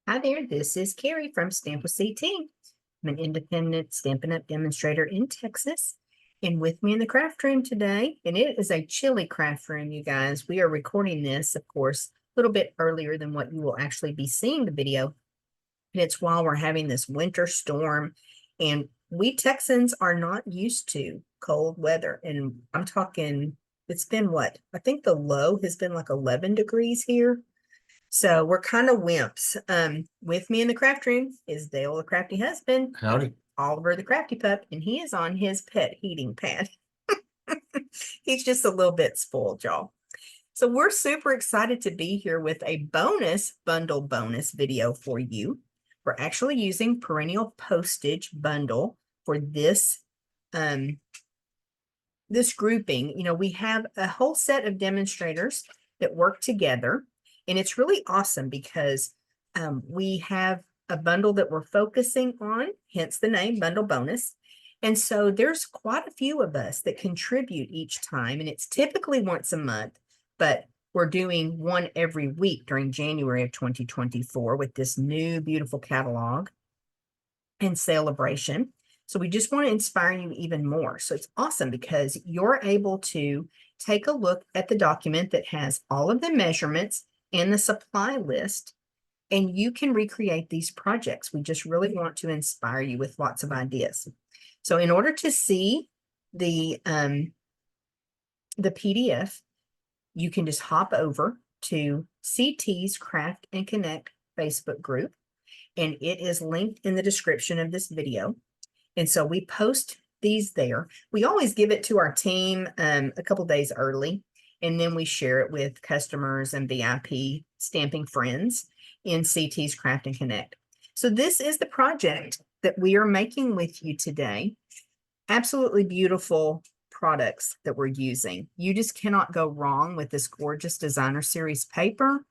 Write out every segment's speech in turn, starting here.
Hi there, this is Carrie from Stamp with CT. I'm an independent Stampin' Up! Demonstrator in Texas. And with me in the craft room today, and it is a chilly craft room, you guys. We are recording this, of course, a little bit earlier than what you will actually be seeing the video. And it's while we're having this winter storm. And we Texans are not used to cold weather. And I'm talking, it's been what? I think the low has been like 11 degrees here. So we're kind of wimps. With me in the craft room is Dale, the crafty husband, Howdy. Oliver, the crafty pup, and he is on his pet heating pad. He's just a little bit spoiled, y'all. So we're super excited to be here with a bonus video for you. We're actually using Perennial Postage bundle for this this grouping. You know, we have a whole set of demonstrators that work together. And it's really awesome because we have a bundle that we're focusing on, hence the name Bundle Bonus. And so there's quite a few of us that contribute each time, and it's typically once a month, but we're doing one every week during January of 2024 with this new beautiful catalog and celebration. So we just want to inspire you even more. So it's awesome because you're able to take a look at the document that has all of the measurements and the supply list, and you can recreate these projects. We just really want to inspire you with lots of ideas. So in order to see the PDF, you can just hop over to CT's Craft and Connect Facebook group, and it is linked in the description of this video. And so we post these there. We always give it to our team a couple days early, and then we share it with customers and VIP stamping friends in CT's Craft and Connect. So this is the project that we are making with you today. Absolutely beautiful products that we're using. You just cannot go wrong with this gorgeous designer series paper.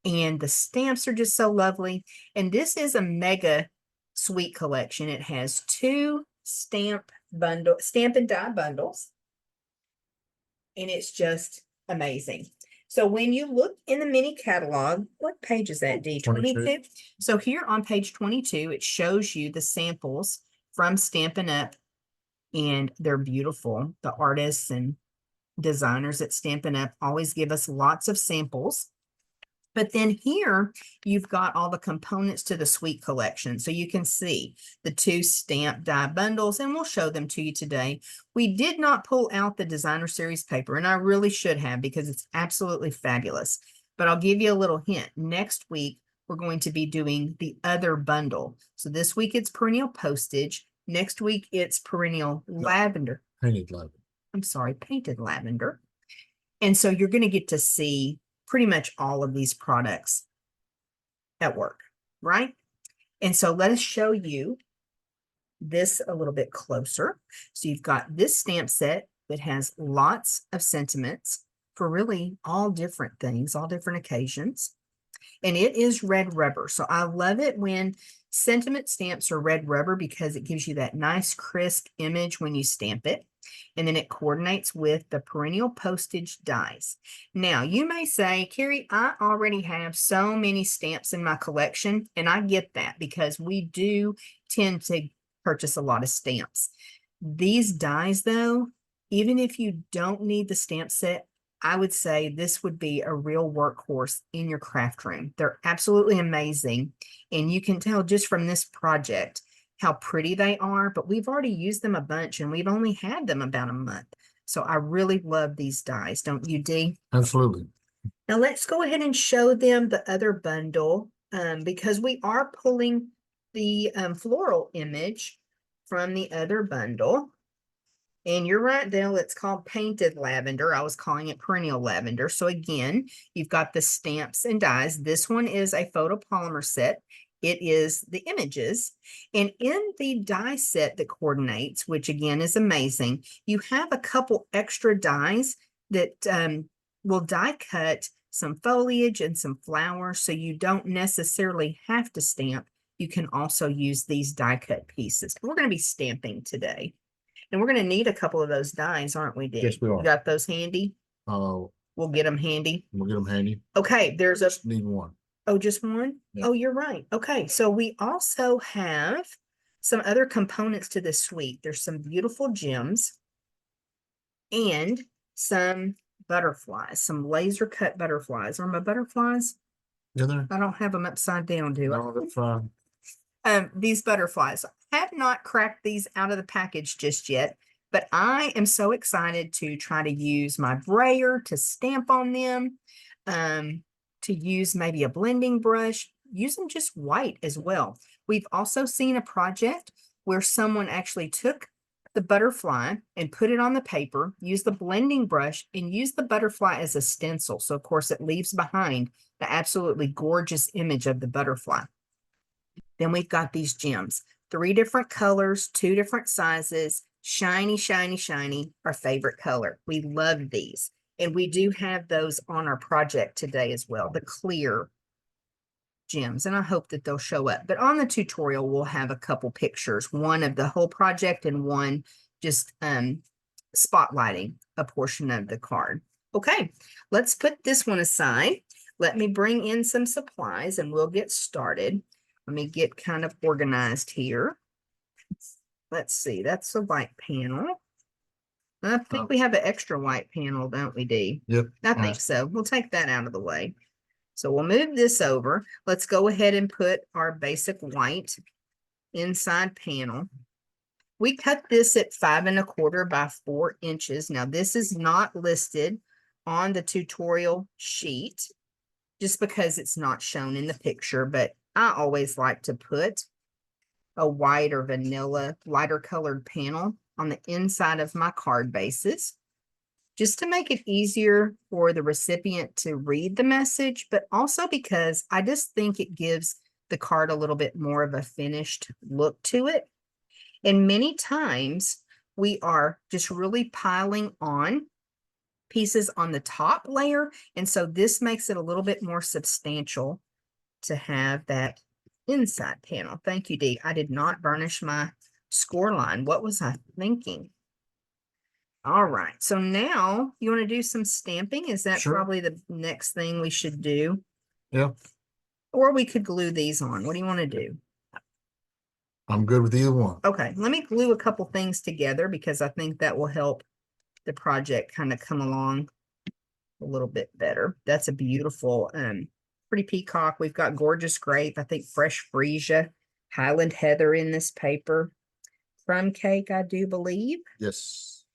And the stamps are just so lovely. And this is a mega sweet collection. It has two stamp and die bundles. And it's just amazing. So when you look in the mini catalog, what page is that, D? 22? So here on page 22, it shows you the samples from Stampin' Up! And they're beautiful. The artists and designers at Stampin' Up! Always give us lots of samples. But then here, you've got all the components to the suite collection. So you can see the two stamp die bundles, and we'll show them to you today. We did not pull out the designer series paper, and I really should have because it's absolutely fabulous. But I'll give you a little hint. Next week, we're going to be doing the other bundle. So this week, it's Perennial Postage. Next week, it's Perennial Lavender. Painted lavender. I'm sorry, Painted Lavender. And so you're going to get to see pretty much all of these products at work, right? And so let us show you this a little bit closer. So you've got this stamp set that has lots of sentiments for really all different things, all different occasions. And it is red rubber. So I love it when sentiment stamps are red rubber because it gives you that nice crisp image when you stamp it. And then it coordinates with the Perennial Postage dies. Now, you may say, Carrie, I already have so many stamps in my collection, and I get that because we do tend to purchase a lot of stamps. These dies, though, even if you don't need the stamp set, I would say this would be a real workhorse in your craft room. They're absolutely amazing. And you can tell just from this project how pretty they are, but we've already used them a bunch and we've only had them about a month. So I really love these dies, don't you, Dee? Absolutely. Now let's go ahead and show them the other bundle because we are pulling the floral image from the other bundle. And you're right, Dale, it's called Painted Lavender. I was calling it Perennial Lavender. So again, you've got the stamps and dies. This one is a photopolymer set. It is the images. And in the die set that coordinates, which again is amazing, you have a couple extra dies that will die cut some foliage and some flowers. So you don't necessarily have to stamp. You can also use these die cut pieces. We're going to be stamping today. And we're going to need a couple of those dies, aren't we, Dick? Yes, we are. You got those handy? Oh, We'll get them handy. we'll get them handy. Okay, there's a Need one. Oh, just one? Yeah. Oh, you're right. Okay, so we also have some other components to this suite. There's some beautiful gems and some butterflies, some laser cut butterflies. Are my butterflies? Yeah, there. I don't have them upside down, do I? No, that's fine. These butterflies. I have not cracked these out of the package just yet, but I am so excited to try to use my brayer to stamp on them, to use maybe a blending brush, use them just white as well. We've also seen a project where someone actually took the butterfly and put it on the paper, used the blending brush, and used the butterfly as a stencil. So, of course, it leaves behind the absolutely gorgeous image of the butterfly. Then we've got these gems, 3 different colors, 2 different sizes, shiny, shiny, shiny, our favorite color. We love these. And we do have those on our project today as well, the clear gems. And I hope that they'll show up. But on the tutorial, we'll have a couple pictures, one of the whole project and one just spotlighting a portion of the card. Okay, let's put this one aside. Let me bring in some supplies and we'll get started. Let me get kind of organized here. Let's see, that's a white panel. I think we have an extra white panel, don't we, Dee? Yep. I think so. We'll take that out of the way. So we'll move this over. Let's go ahead and put our basic white inside panel. We cut this at 5 1/4 by 4 inches. Now this is not listed on the tutorial sheet just because it's not shown in the picture, but I always like to put a white or vanilla lighter colored panel on the inside of my card bases, just to make it easier for the recipient to read the message, but also because I just think it gives the card a little bit more of a finished look to it. And many times we are just really piling on pieces on the top layer. And so this makes it a little bit more substantial to have that inside panel. Thank you, Dee. I did not burnish my score line. What was I thinking? All right. So now you want to do some stamping? Is that probably the next thing we should do? Yeah. Or we could glue these on. What do you want to do? I'm good with either one. Okay. Let me glue a couple things together because I think that will help the project kind of come along a little bit better. That's a beautiful, pretty peacock. We've got gorgeous grape. I think fresh freesia, Highland heather in this paper. Crumb cake, I do believe. Yes.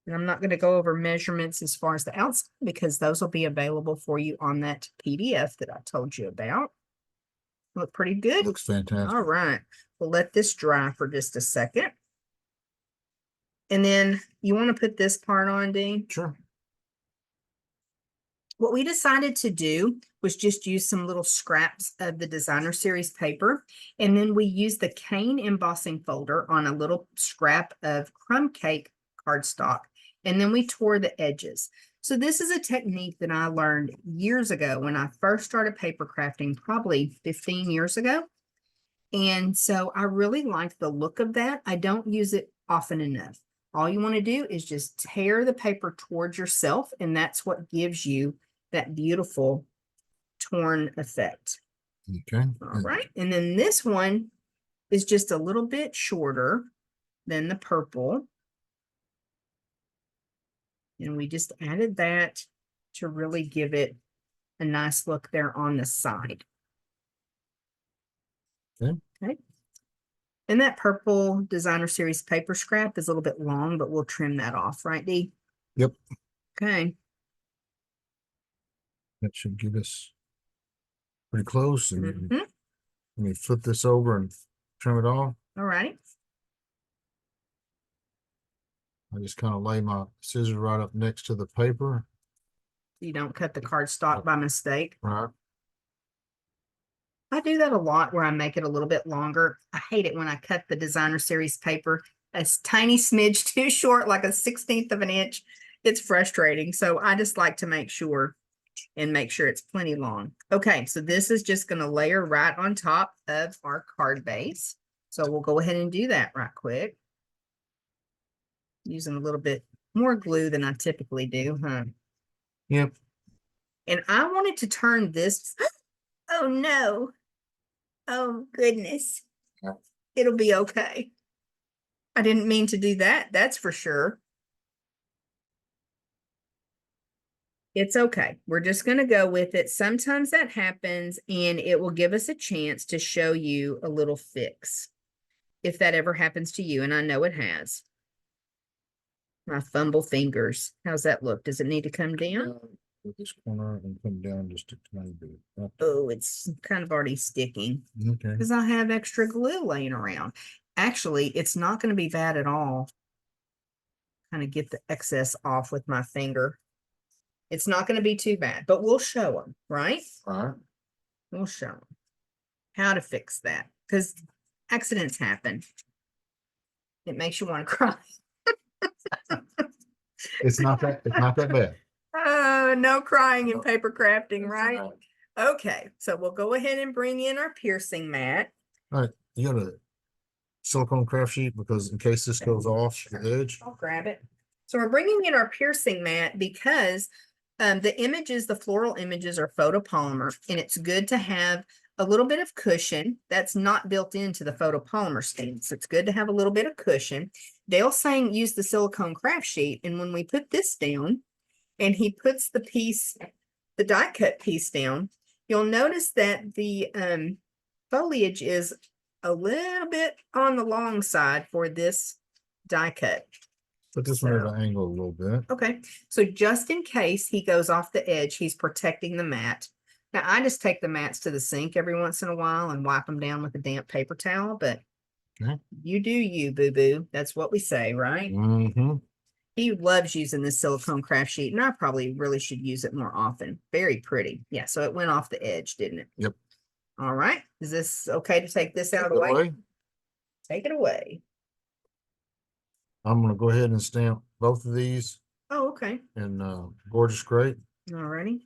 And I'm not going to go over measurements as far as the outside because those will be available for you on that PDF that I told you about. Look pretty good. Looks fantastic. All right. We'll let this dry for just a second. And then you want to put this part on, Dean? Sure. What we decided to do was just use some little scraps of the designer series paper. And then we used the cane embossing folder on a little scrap of crumb cake cardstock. And then we tore the edges. So this is a technique that I learned years ago when I first started paper crafting, probably 15 years ago. And so I really like the look of that. I don't use it often enough. All you want to do is just tear the paper towards yourself, and that's what gives you that beautiful torn effect. Okay. All right. And then this one is just a little bit shorter than the purple. And we just added that to really give it a nice look there on the side. Okay. Okay. And that purple designer series paper scrap is a little bit long, but we'll trim that off, right, Dee? Yep. Okay. That should get us pretty close. And Mhm. let me flip this over and trim it off. All right. I just kind of lay my scissors right up next to the paper. You don't cut the cardstock by mistake. Right. I do that a lot where I make it a little bit longer. I hate it when I cut the designer series paper a tiny smidge too short, like a 1/16 of an inch. It's frustrating. So I just like to make sure it's plenty long. Okay, so this is just going to layer right on top of our card base. So we'll go ahead and do that right quick. Using a little bit more glue than I typically do, huh? Yep. And I wanted to turn this Oh, no. Oh, goodness. Yeah. It'll be okay. I didn't mean to do that. That's for sure. It's okay. We're just going to go with it. Sometimes that happens and it will give us a chance to show you a little fix. If that ever happens to you, and I know it has. My fumble fingers. How's that look? Does it need to come down? With this corner and come down just a tiny bit. Oh, it's kind of already sticking Okay. because I have extra glue laying around. Actually, it's not going to be bad at all. Kind of get the excess off with my finger. It's not going to be too bad, but we'll show them, right? All right. We'll show them how to fix that because accidents happen. It makes you want to cry. It's not that bad. Oh, no crying in paper crafting, right? Okay, so we'll go ahead and bring in our piercing mat. All right, you got a silicone craft sheet because in case this goes off the edge. I'll grab it. So we're bringing in our piercing mat because the images, the floral images are photopolymer, and it's good to have a little bit of cushion that's not built into the photopolymer stamps. It's good to have a little bit of cushion. Dale's saying use the silicone craft sheet, and when we put this down, and he puts the piece, the die cut piece down, you'll notice that the foliage is a little bit on the long side for this die cut. Put this one at an angle a little bit. Okay, so just in case he goes off the edge, he's protecting the mat. Now, I just take the mats to the sink every once in a while and wipe them down with a damp paper towel, but you do you, boo-boo. That's what we say, right? Mm-hmm. He loves using this silicone craft sheet, and I probably really should use it more often. Very pretty. Yeah, so it went off the edge, didn't it? Yep. All right. Is this okay to take this out of the way? Take it away. I'm gonna go ahead and stamp both of these Oh, okay. in gorgeous great. All righty.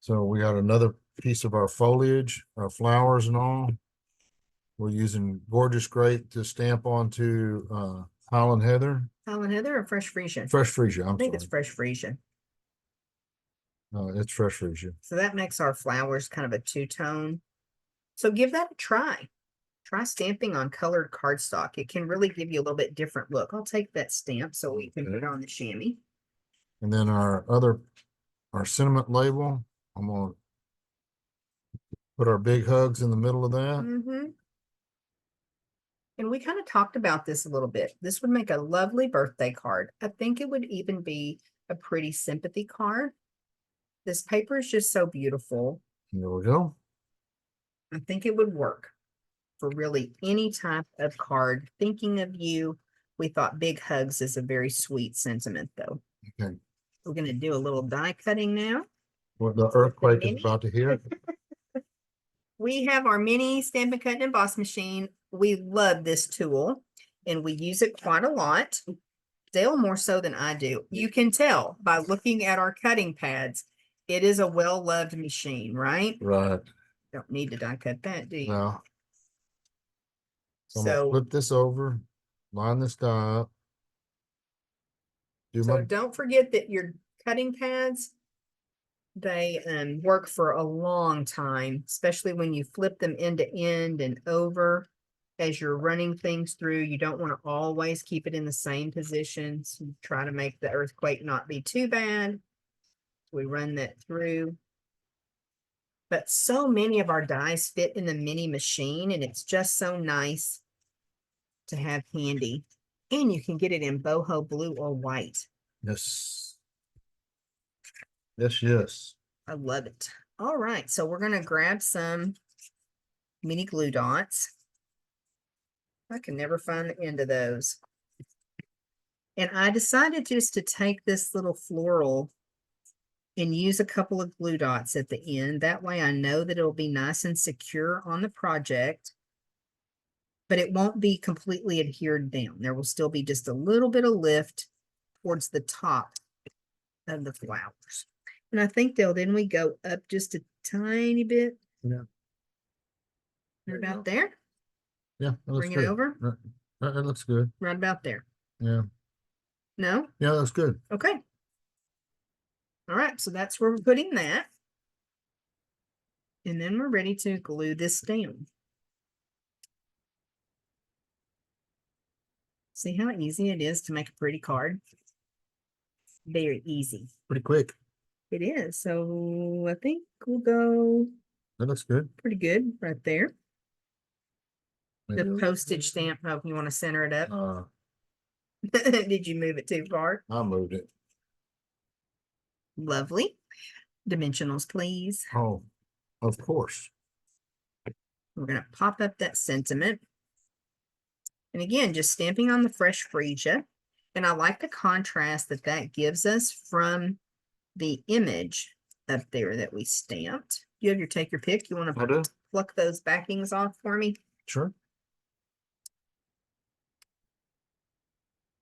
So we got another piece of our foliage, our flowers and all. We're using gorgeous great to stamp onto Highland Heather. Highland Heather or fresh freesia? Fresh freesia. I think it's fresh freesia. It's fresh freesia. So that makes our flowers kind of a two-tone. So give that a try. Try stamping on colored cardstock. It can really give you a little bit different look. I'll take that stamp so we can put it on the chamois. And then our sentiment label, I'm gonna put our big hugs in the middle of that. Mm-hmm. And we kind of talked about this a little bit. This would make a lovely birthday card. I think it would even be a pretty sympathy card. This paper is just so beautiful. There we go. I think it would work for really any type of card. Thinking of you, we thought big hugs is a very sweet sentiment, though. Okay. We're going to do a little die cutting now. Well, the earthquake is about to hit. We have our mini Stampin' Cut and Emboss machine. We love this tool, and we use it quite a lot. Dale more so than I do. You can tell by looking at our cutting pads. It is a well-loved machine, right? Right. Don't need to die cut that, do you? No. So I'm So gonna flip this over, line this die up. don't forget that your cutting pads, they work for a long time, especially when you flip them end to end and over as you're running things through. You don't want to always keep it in the same position. So try to make the earthquake not be too bad. We run that through. But so many of our dies fit in the mini machine, and it's just so nice to have handy. And you can get it in boho blue or white. Yes. Yes, yes. I love it. All right, so we're going to grab some mini glue dots. I can never find the end of those. And I decided just to take this little floral and use a couple of glue dots at the end. That way I know that it'll be nice and secure on the project, but it won't be completely adhered down. There will still be just a little bit of lift towards the top of the flowers. And I think then we go up just a tiny bit. Yeah. Right about there. Yeah. Bring it over. That looks good. Right about there. Yeah. No? Yeah, that's good. Okay. All right, so that's where we're putting that. And then we're ready to glue this down. See how easy it is to make a pretty card? Very easy. Pretty quick. It is. So I think we'll go That looks good. pretty good right there. The Maybe- postage stamp. Oh, you want to center it up? Uh, Did you move it too far? I moved it. Lovely. Dimensionals, please. Oh, of course. We're going to pop up that sentiment. And again, just stamping on the fresh freesia. And I like the contrast that that gives us from the image up there that we stamped. You have your take your pick. You want I do. to pluck those backings off for me? Sure.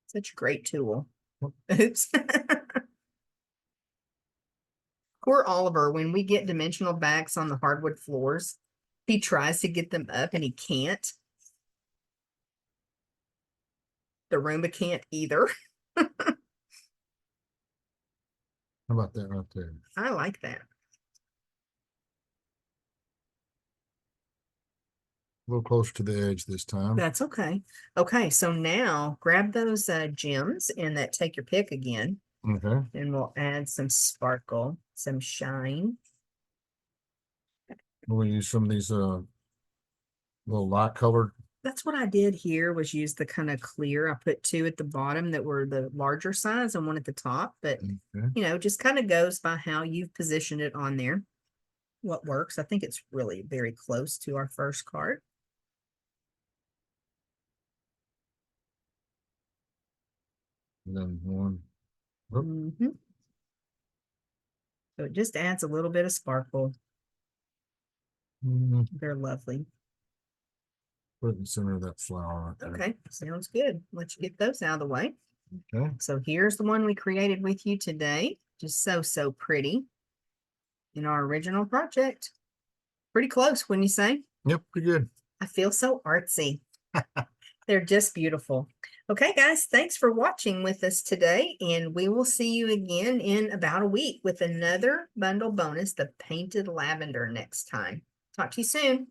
Such a great tool. Yep. Oops. Poor Oliver, when we get dimensional backs on the hardwood floors, he tries to get them up and he can't. The Roomba can't either. How about that right there? I like that. A little closer to the edge this time. That's okay. Okay, so now grab those gems and that take your pick again, Okay. and we'll add some sparkle, some shine. We'll use some of these little light colored. That's what I did here, was use the kind of clear. I put two at the bottom that were the larger size and one at the top, but Okay. you know, just kind of goes by how you've positioned it on there. What works. I think it's really very close to our first card. And then one. Oop. Mhm. So it just adds a little bit of sparkle. They're lovely. Put it in the center of that flower right there. Okay, sounds good. Let's get those out of the way. Okay. So here's the one we created with you today. Just so pretty in our original project. Pretty close, wouldn't you say? Yep, pretty good. I feel so artsy. They're just beautiful. Okay, guys, thanks for watching with us today, and we will see you again in about a week with another bundle bonus, the painted lavender, next time. Talk to you soon.